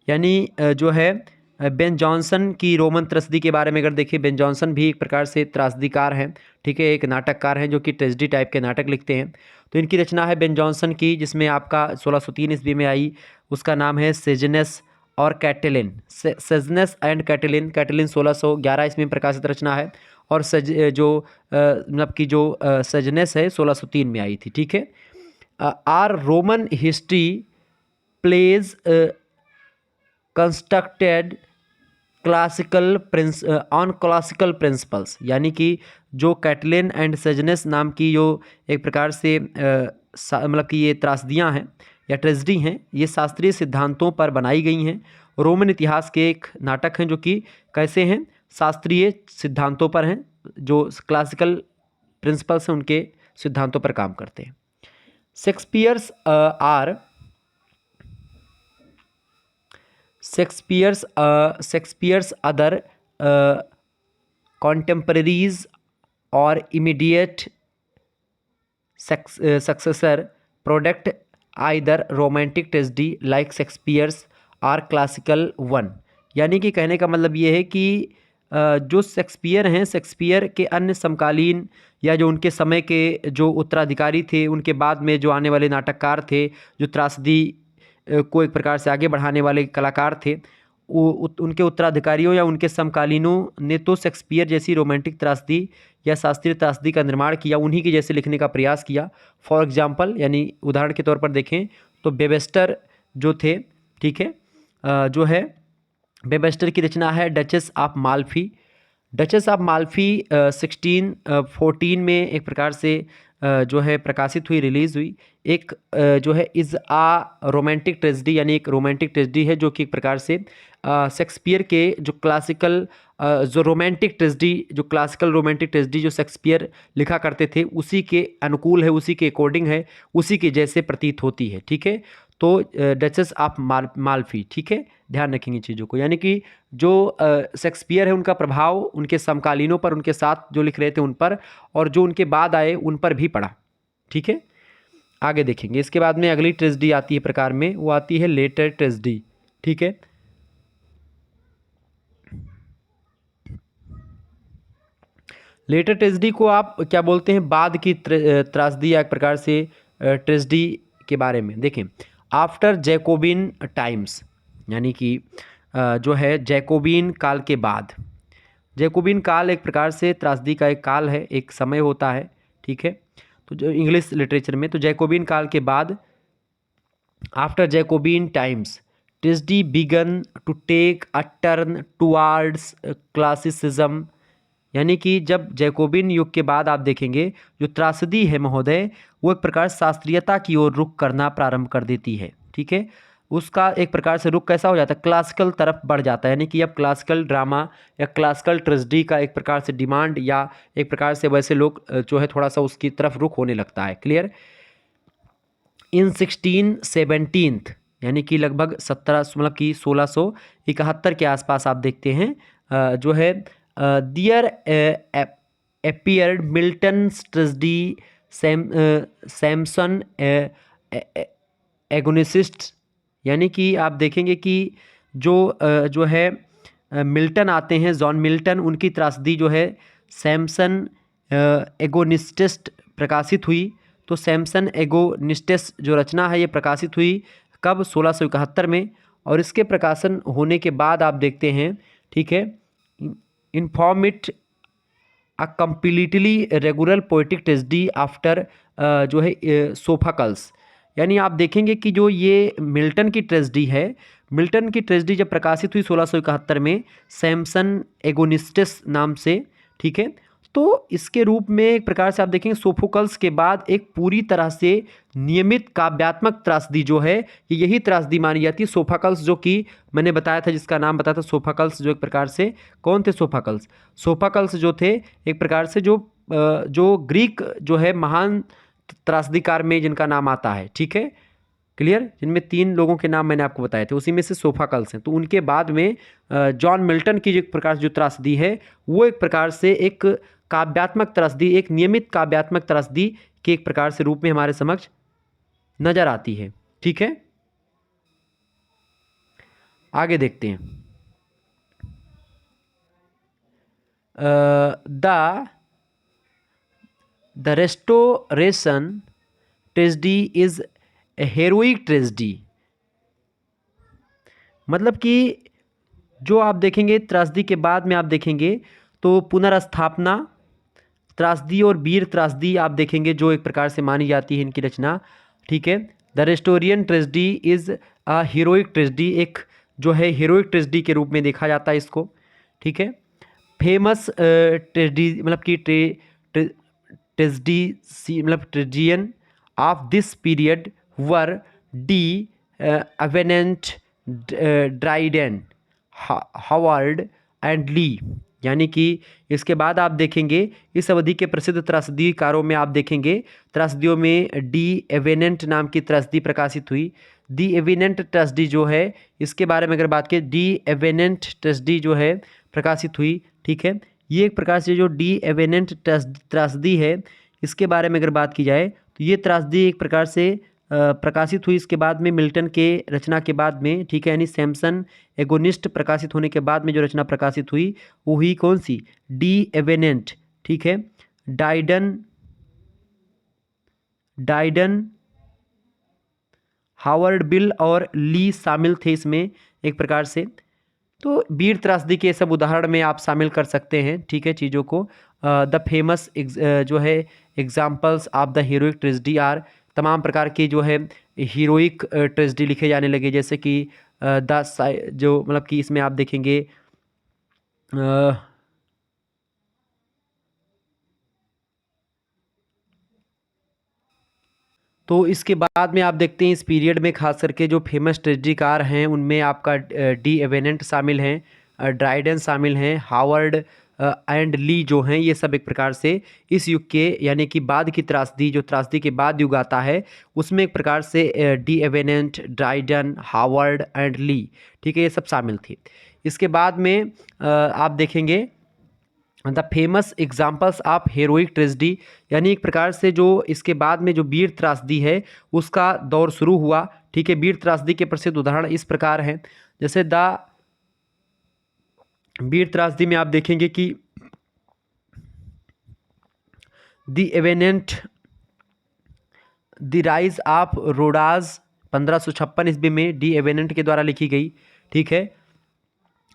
यानी जो है बेन जॉनसन की रोमन त्रसदी के बारे में अगर देखिए, बेन जॉनसन भी एक प्रकार से त्रासदीकार हैं, ठीक है, एक नाटककार हैं जो कि ट्रेजेडी टाइप के नाटक लिखते हैं। तो इनकी रचना है बेन जॉनसन की, जिसमें आपका 1603 ईस्वी में आई, उसका नाम है सेजनेस और कैटेलिन, सेजनेस एंड कैटेलिन। कैटेलिन 1611 ईस्वी में प्रकाशित रचना है, और मतलब कि जो सेजनेस है 1603 में आई थी, ठीक है। Are Roman history plays constructed classical on classical principles, यानी कि जो कैटलिन एंड सेजनेस नाम की जो एक प्रकार से मतलब कि ये त्रासदियाँ हैं या ट्रेजेडी हैं, ये शास्त्रीय सिद्धांतों पर बनाई गई हैं। रोमन इतिहास के एक नाटक हैं जो कि कैसे हैं, शास्त्रीय सिद्धांतों पर हैं, जो क्लासिकल प्रिंसिपल्स हैं उनके सिद्धांतों पर काम करते हैं। Shakespeare's other contemporaries or immediate successor product either romantic tragedy like Shakespeare's or classical one, यानी कि कहने का मतलब ये है कि जो शेक्सपियर हैं, शेक्सपियर के अन्य समकालीन या जो उनके समय के जो उत्तराधिकारी थे, उनके बाद में जो आने वाले नाटककार थे, जो त्रासदी को एक प्रकार से आगे बढ़ाने वाले कलाकार थे, उनके उत्तराधिकारियों या उनके समकालीनों ने तो शेक्सपियर जैसी रोमांटिक त्रासदी या शास्त्रीय त्रासदी का निर्माण किया, उन्हीं के जैसे लिखने का प्रयास किया। फॉर एग्जांपल, यानी उदाहरण के तौर पर देखें तो वेबस्टर जो थे, ठीक है, जो है वेबस्टर की रचना है duchess of Malfi. Duchess of Malfi 1614 में एक प्रकार से जो है प्रकाशित हुई, रिलीज़ हुई। एक जो है इज़ आ रोमांटिक ट्रेजेडी, यानी एक रोमांटिक ट्रेजेडी है जो कि एक प्रकार से शेक्सपियर के जो क्लासिकल जो रोमांटिक ट्रेजेडी, जो क्लासिकल रोमांटिक ट्रेजेडी जो शेक्सपियर लिखा करते थे उसी के अनुकूल है, उसी के अकॉर्डिंग है, उसी के जैसे प्रतीत होती है, ठीक है। तो डचेस ऑफ माल्फी, ठीक है, ध्यान रखेंगे चीज़ों को, यानी कि जो शेक्सपियर है उनका प्रभाव उनके समकालीनों पर, उनके साथ जो लिख रहे थे उन पर, और जो उनके बाद आए उन पर भी पड़ा, ठीक है। आगे देखेंगे, इसके बाद में अगली ट्रेजेडी आती है प्रकार में, वो आती है लेटर ट्रेजेडी, ठीक है। लेटर ट्रेजेडी को आप क्या बोलते हैं, बाद की त्रासदी या एक प्रकार से ट्रेजेडी के बारे में देखें। आफ्टर जैकोबिन टाइम्स, यानी कि जो है जैकोबिन काल के बाद। जैकोबिन काल एक प्रकार से त्रासदी का एक काल है, एक समय होता है, ठीक है। तो जो इंग्लिश लिटरेचर में, तो जैकोबिन काल के बाद, after Jacobean times tragedy began to take a turn towards classicism, यानी कि जब जैकोबिन युग के बाद आप देखेंगे जो त्रासदी है महोदय, वो एक प्रकार शास्त्रीयता की ओर रुख करना प्रारंभ कर देती है, ठीक है। उसका एक प्रकार से रुख कैसा हो जाता है, क्लासिकल तरफ बढ़ जाता है, यानी कि अब क्लासिकल ड्रामा या क्लासिकल ट्रेजेडी का एक प्रकार से डिमांड या एक प्रकार से वैसे लोग जो है थोड़ा सा उसकी तरफ रुख होने लगता है, क्लियर। इन 1617, यानी कि लगभग 1671 के आसपास आप देखते हैं जो है there appeared Milton's tragedy Samson Agonistes, यानी कि आप देखेंगे कि जो है मिल्टन आते हैं, जॉन मिल्टन, उनकी त्रासदी जो है सैमसन एगोनिस्टिस्ट प्रकाशित हुई। तो सैमसन एगोनिस्टिस जो रचना है ये प्रकाशित हुई कब? 1671 में। और इसके प्रकाशन होने के बाद आप देखते हैं, ठीक है, inform it a completely regular poetic tragedy after जो है सोफाकल्स, यानी आप देखेंगे कि जो ये मिल्टन की ट्रेजेडी है, मिल्टन की ट्रेजेडी जब प्रकाशित हुई 1671 में सैमसन एगोनिस्टिस नाम से, ठीक है, तो इसके रूप में एक प्रकार से आप देखेंगे सोफोकल्स के बाद एक पूरी तरह से नियमित काव्यात्मक त्रासदी जो है, यही त्रासदी मानी जाती है। सोफोकल्स जो कि मैंने बताया था, जिसका नाम बताया था सोफोकल्स, जो एक प्रकार से कौन थे सोफोकल्स? सोफोकल्स जो थे एक प्रकार से जो ग्रीक जो है महान त्रासदीकार में जिनका नाम आता है, ठीक है, क्लियर, जिनमें 3 लोगों के नाम मैंने आपको बताए थे, उसी में से सोफोकल्स हैं। तो उनके बाद में जॉन मिल्टन की जो एक प्रकार जो त्रासदी है वो एक प्रकार से एक काव्यात्मक त्रासदी, एक नियमित काव्यात्मक त्रासदी के एक प्रकार से रूप में हमारे समक्ष नजर आती है, ठीक है। आगे देखते हैं। The restoration tragedy is heroic tragedy, मतलब कि जो आप देखेंगे त्रासदी के बाद में आप देखेंगे तो पुनर्स्थापना त्रासदी और वीर त्रासदी आप देखेंगे जो एक प्रकार से मानी जाती है इनकी रचना, ठीक है। The restoration tragedy is a heroic tragedy, एक जो है हीरोइक ट्रेजेडी के रूप में देखा जाता है इसको, ठीक है। फेमस ट्रेजेडी मतलब कि ट्रेजेडी मतलब tragedians of this period were Davenant, Dryden, Howard and Lee, यानी कि इसके बाद आप देखेंगे इस अवधि के प्रसिद्ध त्रासदीकारों में आप देखेंगे त्रासदियों में डी एवेनेंट नाम की त्रासदी प्रकाशित हुई। दी एवेनेंट त्रासदी जो है, इसके बारे में अगर बात करें, डी एवेनेंट त्रासदी जो है प्रकाशित हुई, ठीक है। ये एक प्रकार से जो डी एवेनेंट त्रासदी है इसके बारे में अगर बात की जाए तो ये त्रासदी एक प्रकार से प्रकाशित हुई इसके बाद में मिल्टन के रचना के बाद में, ठीक है, यानी सैमसन एगोनिस्ट प्रकाशित होने के बाद में जो रचना प्रकाशित हुई वो हुई कौन सी? डी एवेनेंट, ठीक है। डाइडन, हावर्ड बिल और ली शामिल थे इसमें एक प्रकार से। तो वीर त्रासदी के सब उदाहरण में आप शामिल कर सकते हैं, ठीक है, चीज़ों को। द फेमस जो है examples of the heroic tragedy are, तमाम प्रकार की जो है हीरोइक ट्रेजेडी लिखे जाने लगे, जैसे कि जो मतलब कि इसमें आप देखेंगे तो इसके बाद में आप देखते हैं इस पीरियड में खास करके जो फेमस ट्रेजेडीकार हैं उनमें आपका डी एवेनेंट शामिल हैं, ड्राइडन शामिल हैं, हावर्ड एंड ली जो हैं, ये सब एक प्रकार से इस युग के यानी कि बाद की त्रासदी, जो त्रासदी के बाद युग आता है उसमें एक प्रकार से डी एवेनेंट, ड्राइडन, हावर्ड एंड ली, ठीक है, ये सब शामिल थे। इसके बाद में आप देखेंगे the famous examples of heroic tragedy, यानी एक प्रकार से जो इसके बाद में जो वीर त्रासदी है उसका दौर शुरू हुआ, ठीक है। वीर त्रासदी के प्रसिद्ध उदाहरण इस प्रकार हैं, जैसे वीर त्रासदी में आप देखेंगे कि द एवेनेंट, द राइज ऑफ रोडास 1556 ईस्वी में डी एवेनेंट के द्वारा लिखी गई, ठीक है।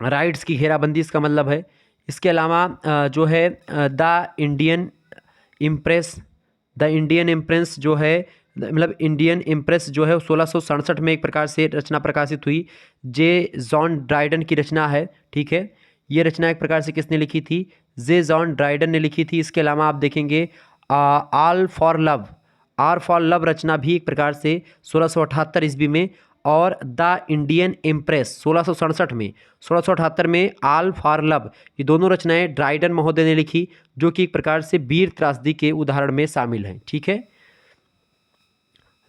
राइट्स की घेराबंदी इसका मतलब है। इसके अलावा जो है द इंडियन इम्प्रेस जो है, मतलब इंडियन इम्प्रेस जो है 1667 में एक प्रकार से रचना प्रकाशित हुई, जॉन ड्राइडन की रचना है, ठीक है। ये रचना एक प्रकार से किसने लिखी थी? जॉन ड्राइडन ने लिखी थी। इसके अलावा आप देखेंगे आर फॉर लव रचना भी एक प्रकार से 1678 ईस्वी में, और द इंडियन इम्प्रेस 1678 में आल फॉर लव, ये दोनों रचनाएं ड्राइडन महोदय ने लिखी, जो कि एक प्रकार से वीर त्रासदी के उदाहरण में शामिल हैं, ठीक है।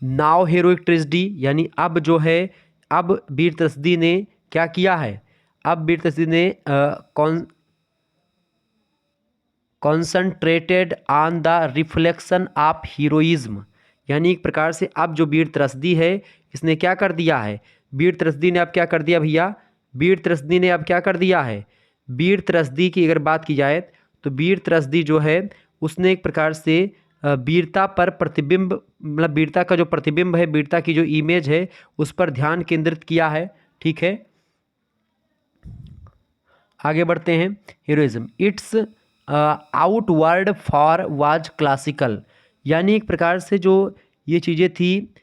नाउ हेरोइक ट्रेजेडी, यानी अब जो है, अब वीर त्रासदी ने क्या किया है? अब वीर त्रासदी ने concentrated on the reflection of heroism, यानी एक प्रकार से अब जो वीर त्रसदी है इसने क्या कर दिया है, वीर त्रसदी ने अब क्या कर दिया भैया, वीर त्रसदी ने अब क्या कर दिया है, वीर त्रसदी की अगर बात की जाए तो वीर त्रसदी जो है उसने एक प्रकार से वीरता पर प्रतिबिंब, मतलब वीरता का जो प्रतिबिंब है, वीरता की जो इमेज है उस पर ध्यान केंद्रित किया है। ठीक है, आगे बढ़ते हैं। Heroism, it's outward for was classical, यानी एक प्रकार से जो ये चीज़ें थी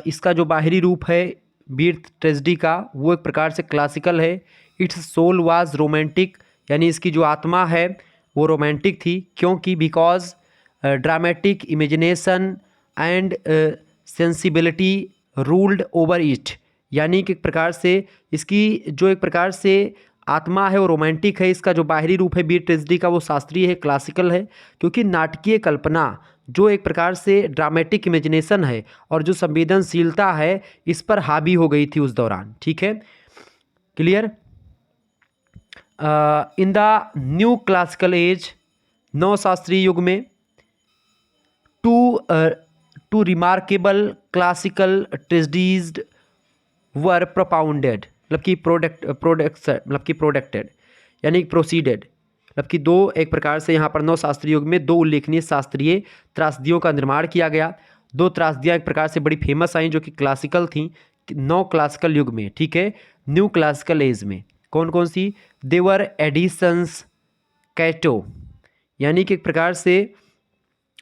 इसका जो बाहरी रूप है वीर ट्रेजेडी का वो एक प्रकार से क्लासिकल है। इट्स सोल वाज रोमांटिक, यानी इसकी जो आत्मा है वो रोमांटिक थी, क्योंकि because dramatic imagination and sensibility ruled over it, यानी कि एक प्रकार से इसकी जो एक प्रकार से आत्मा है वो रोमांटिक है, इसका जो बाहरी रूप है वीर ट्रेजेडी का वो शास्त्रीय है, क्लासिकल है, क्योंकि नाटकीय कल्पना जो एक प्रकार से ड्रामेटिक इमेजिनेशन है और जो संवेदनशीलता है इस पर हावी हो गई थी उस दौरान। ठीक है, clear. In the new classical age, नव शास्त्रीय युग में, two remarkable classical tragedies were propounded, मतलब कि प्रोडक्टेड, यानी प्रोसीडेड, मतलब कि दो एक प्रकार से यहाँ पर नव शास्त्रीय युग में दो उल्लेखनीय शास्त्रीय त्रासदियों का निर्माण किया गया। दो त्रासदियाँ एक प्रकार से बड़ी फेमस आई जो कि क्लासिकल थी नव क्लासिकल युग में। ठीक है, न्यू क्लासिकल एज में कौन कौन सी, देवर एडिशंस कैटो, यानी कि एक प्रकार से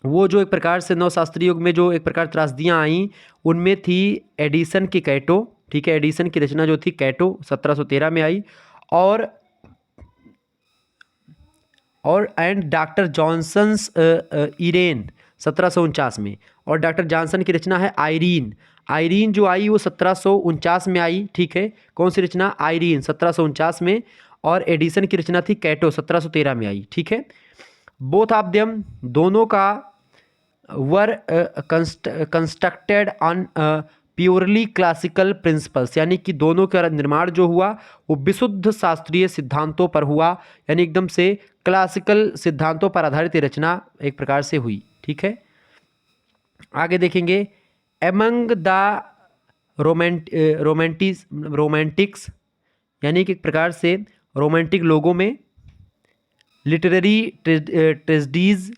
वो जो एक प्रकार से नव शास्त्रीय युग में जो एक प्रकार त्रासदियाँ आई उनमें थी एडिसन की कैटो। ठीक है, एडिसन की रचना जो थी कैटो 1713 में आई, और एंड डॉक्टर जॉनसन्स इरेन 1749 में, और डॉक्टर जॉनसन की रचना है आयरीन। आयरीन जो आई वो 1749 में आई। ठीक है, कौन सी रचना, आयरीन 1749 में, और एडिसन की रचना थी कैटो 1713 में आई। ठीक है, बोथ ऑफ देम, दोनों का वर constructed on purely classical principles, यानी कि दोनों का निर्माण जो हुआ वो विशुद्ध शास्त्रीय सिद्धांतों पर हुआ, यानी एकदम से क्लासिकल सिद्धांतों पर आधारित रचना एक प्रकार से हुई। ठीक है, आगे देखेंगे। एमंग द रोमांटिक्स, यानी कि एक प्रकार से रोमांटिक लोगों में, literary tragedies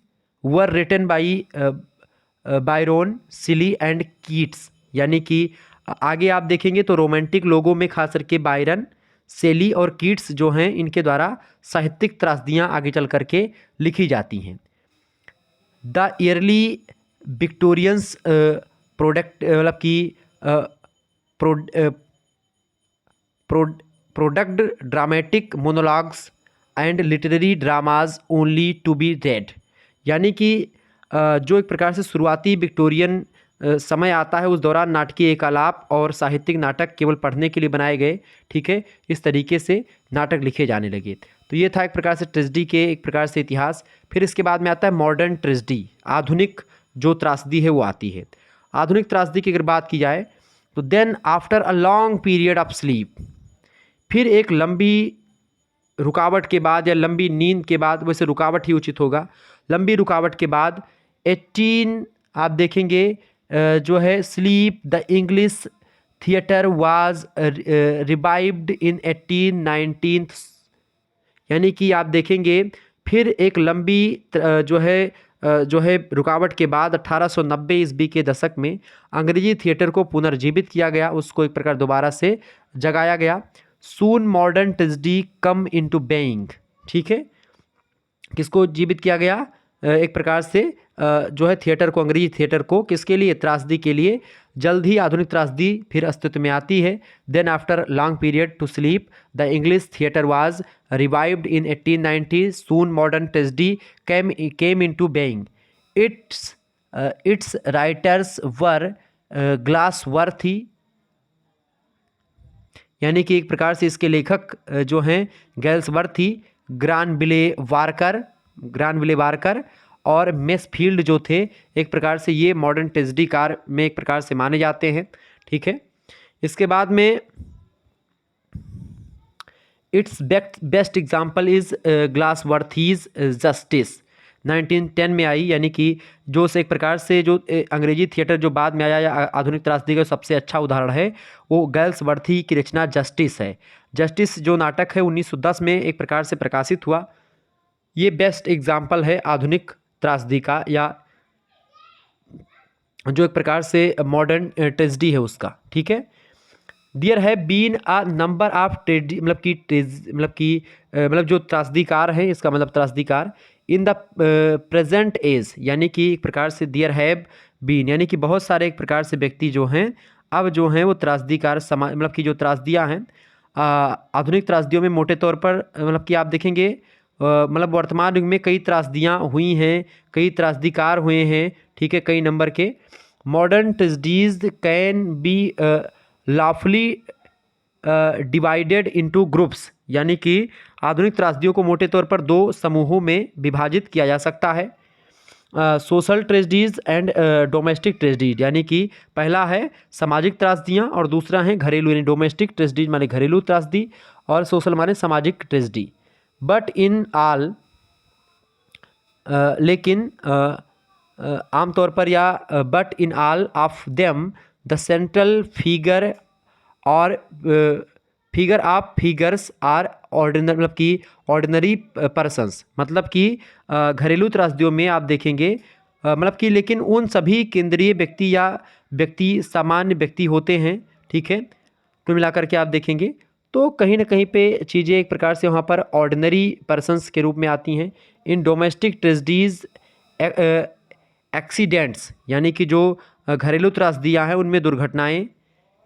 were written by Byron, Shelley and Keats, यानी कि आगे आप देखेंगे तो रोमांटिक लोगों में खास करके बायरन, सेली और कीट्स जो हैं इनके द्वारा साहित्यिक त्रासदियाँ आगे चल करके लिखी जाती हैं। द ईयरली विक्टोरियंस प्रोडक्ट, मतलब कि product dramatic monologues and literary dramas only to be read, यानी कि जो एक प्रकार से शुरुआती विक्टोरियन समय आता है उस दौरान नाटकीय एकालाप और साहित्यिक नाटक केवल पढ़ने के लिए बनाए गए। ठीक है, इस तरीके से नाटक लिखे जाने लगे। तो ये था एक प्रकार से ट्रेजेडी के एक प्रकार से इतिहास। फिर इसके बाद में आता है मॉडर्न ट्रेजेडी, आधुनिक जो त्रासदी है वो आती है। आधुनिक त्रासदी की अगर बात की जाए तो then after a long period of sleep, फिर एक लंबी रुकावट के बाद या लंबी नींद के बाद, वैसे रुकावट ही उचित होगा, लंबी रुकावट के बाद 18 आप देखेंगे जो है sleep, the English theatre was revived in 1819, यानी कि आप देखेंगे फिर एक लंबी जो है रुकावट के बाद 1890 ईस्वी के दशक में अंग्रेजी थिएटर को पुनर्जीवित किया गया, उसको एक प्रकार दोबारा से जगाया गया। Soon modern tragedy come into being, ठीक है, किसको जीवित किया गया, एक प्रकार से जो है थिएटर को, अंग्रेजी थिएटर को, किसके लिए, त्रासदी के लिए। जल्द ही आधुनिक त्रासदी फिर अस्तित्व में आती है। Then after long period to sleep the English theatre was revived in 1890, soon modern tragedy came into being, its writers were Galsworthy, यानी कि एक प्रकार से इसके लेखक जो हैं गैल्सवर्थी, ग्रानविले वारकर और मेसफील्ड जो थे, एक प्रकार से ये मॉडर्न ट्रेजेडी कार में एक प्रकार से माने जाते हैं। ठीक है, इसके बाद में its best example is Galsworthy's Justice, 1910 में आई, यानी कि जो से एक प्रकार से जो अंग्रेजी थिएटर जो बाद में आया या आधुनिक त्रासदी का सबसे अच्छा उदाहरण है वो गैल्सवर्थी की रचना जस्टिस है। जस्टिस जो नाटक है 1910 में एक प्रकार से प्रकाशित हुआ। ये बेस्ट एग्जाम्पल है आधुनिक त्रासदी का, या जो एक प्रकार से मॉडर्न ट्रेजेडी है उसका। ठीक है, there have been a number of tragedy मतलब जो त्रासदीकार हैं, इसका मतलब त्रासदीकार इन द प्रेजेंट एज, यानी कि एक प्रकार से देयर हैव बीन यानी कि बहुत सारे एक प्रकार से व्यक्ति जो हैं अब जो हैं वो त्रासदीकार समाज मतलब कि जो त्रासदियाँ हैं आधुनिक त्रासदियों में मोटे तौर पर मतलब कि आप देखेंगे मतलब वर्तमान युग में कई त्रासदियाँ हुई हैं, कई त्रासदीकार हुए हैं। ठीक है, कई नंबर के modern tragedies can be lawfully divided into groups, यानी कि आधुनिक त्रासदियों को मोटे तौर पर दो समूहों में विभाजित किया जा सकता है। Social tragedies and domestic tragedies, यानी कि पहला है सामाजिक त्रासदियाँ और दूसरा है घरेलू, यानी डोमेस्टिक ट्रेजेडीज माने घरेलू त्रासदी और सोशल माने सामाजिक ट्रेजेडी। बट इन ऑल लेकिन आमतौर पर या but in all of them the central figure और figure of figures are ordinary मतलब कि ऑर्डिनरी पर्सन्स, मतलब कि घरेलू त्रासदियों में आप देखेंगे मतलब कि लेकिन उन सभी केंद्रीय व्यक्ति या व्यक्ति सामान्य व्यक्ति होते हैं। ठीक है, कुल मिलाकर के आप देखेंगे तो कहीं ना कहीं पे चीज़ें एक प्रकार से वहाँ पर ऑर्डिनरी पर्सन्स के रूप में आती हैं। इन डोमेस्टिक ट्रेजेडीज एक्सीडेंट्स, यानी कि जो घरेलू त्रासदियाँ हैं उनमें दुर्घटनाएं,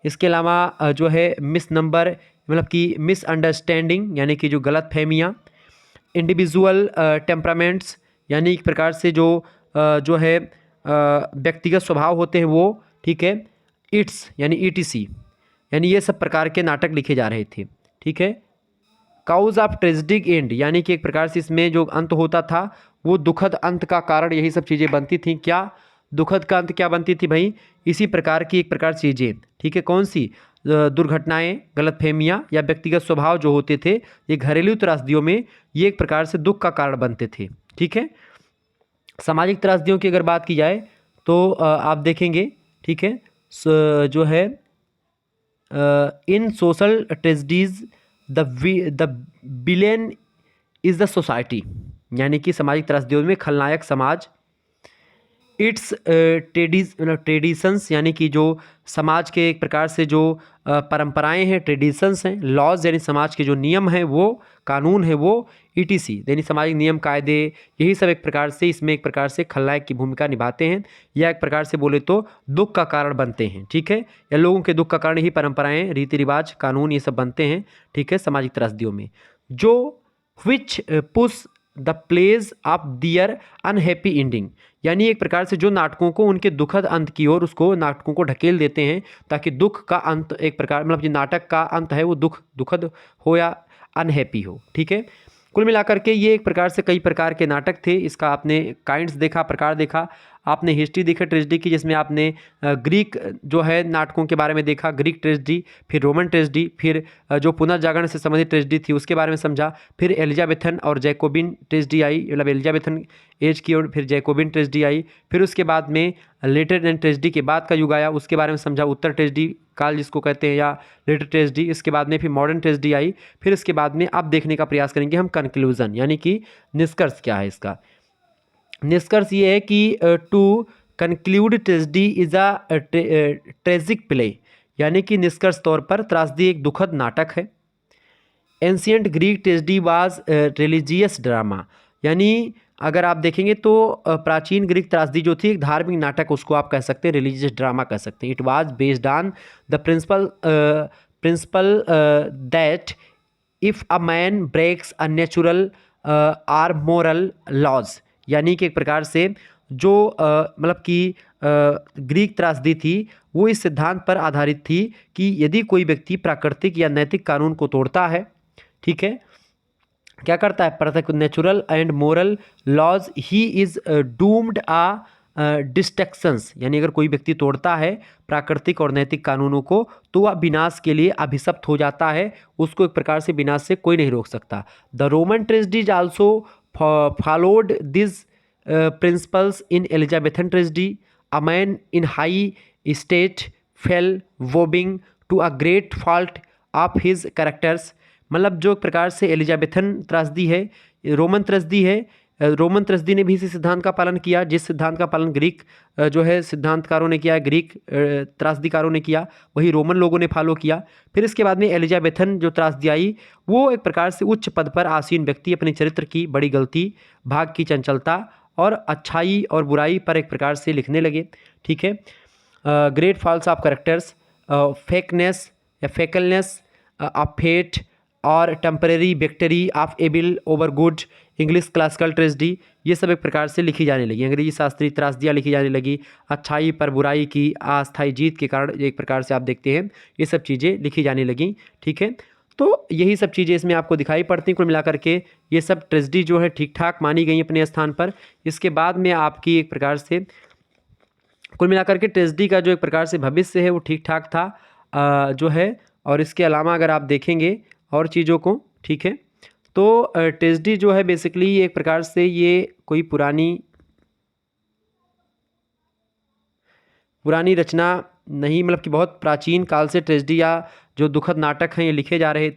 इसके अलावा जो है मिस नंबर मतलब कि मिसअंडरस्टैंडिंग, यानी कि जो गलत फहमियाँ, इंडिविजुअल टेम्परामेंट्स, यानी एक प्रकार से जो है व्यक्तिगत स्वभाव होते हैं वो। ठीक है, इट्स यानी ईटीसी, यानी ये सब प्रकार के नाटक लिखे जा रहे थे। ठीक है, काउज ऑफ ट्रेजिक एंड, यानी कि एक प्रकार से इसमें जो अंत होता था वो दुखद अंत का कारण यही सब चीज़ें बनती थी। क्या दुखद का अंत क्या बनती थी भाई? इसी प्रकार की एक प्रकार चीज़ें। ठीक है, कौन सी? दुर्घटनाएं, गलतफहमियां या व्यक्तिगत स्वभाव जो होते थे ये घरेलू त्रासदियों में ये एक प्रकार से दुख का कारण बनते थे। ठीक है, सामाजिक त्रासदियों की अगर बात की जाए तो आप देखेंगे। ठीक है, जो है in social tragedies the villain is the society, यानी कि सामाजिक त्रासदियों में खलनायक समाज। इट्स ट्रेडिशंस, यानी कि जो समाज के एक प्रकार से जो परंपराएं हैं, ट्रेडिशंस हैं। लॉज, यानी समाज के जो नियम हैं वो, कानून है वो। ईटीसी, यानी सामाजिक नियम कायदे, यही सब एक प्रकार से इसमें एक प्रकार से खलनायक की भूमिका निभाते हैं या एक प्रकार से बोले तो दुख का कारण बनते हैं। ठीक है, या लोगों के दुख का कारण ही परंपराएं, रीति रिवाज, कानून ये सब बनते हैं। ठीक है, सामाजिक त्रासदियों में जो which push the plays of their unhappy ending, यानी एक प्रकार से जो नाटकों को उनके दुखद अंत की ओर उसको नाटकों को ढकेल देते हैं ताकि दुख का अंत एक प्रकार मतलब जो नाटक का अंत है वो दुखद हो या अनहैप्पी हो। ठीक है, कुल मिलाकर के ये एक प्रकार से कई प्रकार के नाटक थे। इसका आपने काइंड्स देखा, प्रकार देखा, आपने हिस्ट्री देखा ट्रेजेडी की, जिसमें आपने ग्रीक जो है नाटकों के बारे में देखा, ग्रीक ट्रेजेडी, फिर रोमन ट्रेजेडी, फिर जो पुनर्जागरण से संबंधित ट्रेजेडी थी उसके बारे में समझा, फिर एलिजाबेथन और जैकोबिन ट्रेजेडी आई, मतलब एलिजाबेथन एज की, और फिर जैकोबिन ट्रेजेडी आई, फिर उसके बाद में लेटर एंड ट्रेजेडी के बाद का युग आया, उसके बारे में समझा, उत्तर ट्रेजेडी काल जिसको कहते हैं या लेटर ट्रेजेडी। इसके बाद में फिर मॉडर्न ट्रेजेडी आई। फिर इसके बाद में अब देखने का प्रयास करेंगे हम कंक्लूजन, यानी कि निष्कर्ष क्या है इसका। निष्कर्ष ये है कि to conclude tragedy is a tragic play, यानी कि निष्कर्ष तौर पर त्रासदी एक दुखद नाटक है। Ancient Greek tragedy was religious drama, यानी अगर आप देखेंगे तो प्राचीन ग्रीक त्रासदी जो थी एक धार्मिक नाटक, उसको आप कह सकते हैं, रिलीजियस ड्रामा कह सकते हैं। It was based on the principle that if a man breaks a natural or moral laws, यानी कि एक प्रकार से जो मतलब कि ग्रीक त्रासदी थी वो इस सिद्धांत पर आधारित थी कि यदि कोई व्यक्ति प्राकृतिक या नैतिक कानून को तोड़ता है, ठीक है, क्या करता है, प्राकृतिक natural and moral laws, he is doomed a destructions, यानी अगर कोई व्यक्ति तोड़ता है प्राकृतिक और नैतिक कानूनों को तो वह विनाश के लिए अभिशप्त हो जाता है, उसको एक प्रकार से विनाश से कोई नहीं रोक सकता। The Roman tragedies also followed this principles in Elizabethan tragedy, a man in high state fell owing to a great fault of his characters. मतलब जो प्रकार से एलिजाबेथन त्रासदी है, रोमन त्रासदी है, रोमन त्रसदी ने भी इसी सिद्धांत का पालन किया जिस सिद्धांत का पालन ग्रीक जो है सिद्धांतकारों ने किया, ग्रीक त्रासदीकारों ने किया, वही रोमन लोगों ने फॉलो किया। फिर इसके बाद में एलिजाबेथन जो त्रासदी आई, वो एक प्रकार से उच्च पद पर आसीन व्यक्ति अपने चरित्र की बड़ी गलती, भाग की चंचलता और अच्छाई और बुराई पर एक प्रकार से लिखने लगे। ठीक है, great falls of characters, fakeness या फेकलनेस ऑफ फेट और temporary victory of evil over good, English classical tragedy, ये सब एक प्रकार से लिखी जाने लगी। अंग्रेजी शास्त्रीय त्रासदियाँ लिखी जाने लगी। अच्छाई पर बुराई की अस्थायी जीत के कारण एक प्रकार से आप देखते हैं ये सब चीज़ें लिखी जाने लगी। ठीक है, तो यही सब चीज़ें इसमें आपको दिखाई पड़ती हैं। कुल मिलाकर के ये सब ट्रेजेडी जो है ठीक ठाक मानी गई अपने स्थान पर। इसके बाद में आपकी एक प्रकार से कुल मिलाकर के ट्रेजेडी का जो एक प्रकार से भविष्य है वो ठीक ठाक था जो है। और इसके अलावा अगर आप देखेंगे और चीज़ों को, ठीक है, तो ट्रेजेडी जो है बेसिकली एक प्रकार से ये कोई पुरानी रचना नहीं, मतलब कि बहुत प्राचीन काल से ट्रेजेडी या जो दुखद नाटक हैं ये लिखे जा रहे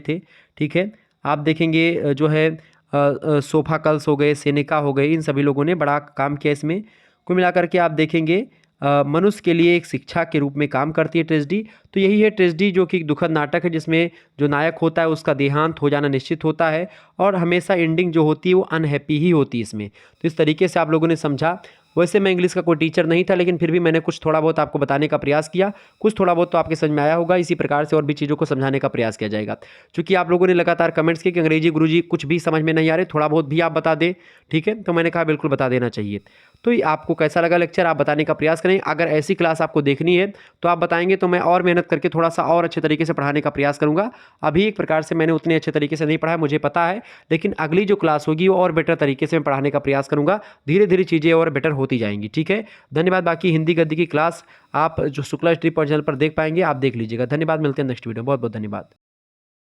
थे। ठीक है, आप देखेंगे जो है सोफाकल्स हो गए, सेनेका हो गए, इन सभी लोगों ने बड़ा काम किया इसमें। कुल मिलाकर के आप देखेंगे मनुष्य के लिए एक शिक्षा के रूप में काम करती है ट्रेजेडी। तो यही है ट्रेजेडी, जो कि एक दुखद नाटक है जिसमें जो नायक होता है उसका देहांत हो जाना निश्चित होता है और हमेशा एंडिंग जो होती है वो अनहैप्पी ही होती है इसमें। तो इस तरीके से आप लोगों ने समझा। वैसे मैं इंग्लिश का कोई टीचर नहीं था, लेकिन फिर भी मैंने कुछ थोड़ा बहुत आपको बताने का प्रयास किया, कुछ थोड़ा बहुत तो आपके समझ में आया होगा। इसी प्रकार से और भी चीज़ों को समझाने का प्रयास किया जाएगा। चूँकि आप लोगों ने लगातार कमेंट्स किए कि अंग्रेजी गुरुजी कुछ भी समझ में नहीं आ रहे, थोड़ा बहुत भी आप बता दें। ठीक है, तो मैंने कहा बिल्कुल बता देना चाहिए। तो ये आपको कैसा लगा लेक्चर, आप बताने का प्रयास करें। अगर ऐसी क्लास आपको देखनी है तो आप बताएंगे तो मैं और मेहनत करके थोड़ा सा और अच्छे तरीके से पढ़ाने का प्रयास करूँगा। अभी एक प्रकार से मैंने उतने अच्छे तरीके से नहीं पढ़ा, मुझे पता है, लेकिन अगली जो क्लास होगी वो और बेटर तरीके से मैं पढ़ाने का प्रयास करूँगा। धीरे धीरे चीज़ें और बेटर होती जाएंगी। ठीक है, धन्यवाद। बाकी हिंदी गद्य की क्लास आप जो शुक्ला स्ट्रीट पर चैनल पर देख पाएंगे, आप देख लीजिएगा। धन्यवाद, मिलते हैं नेक्स्ट वीडियो। बहुत बहुत धन्यवाद।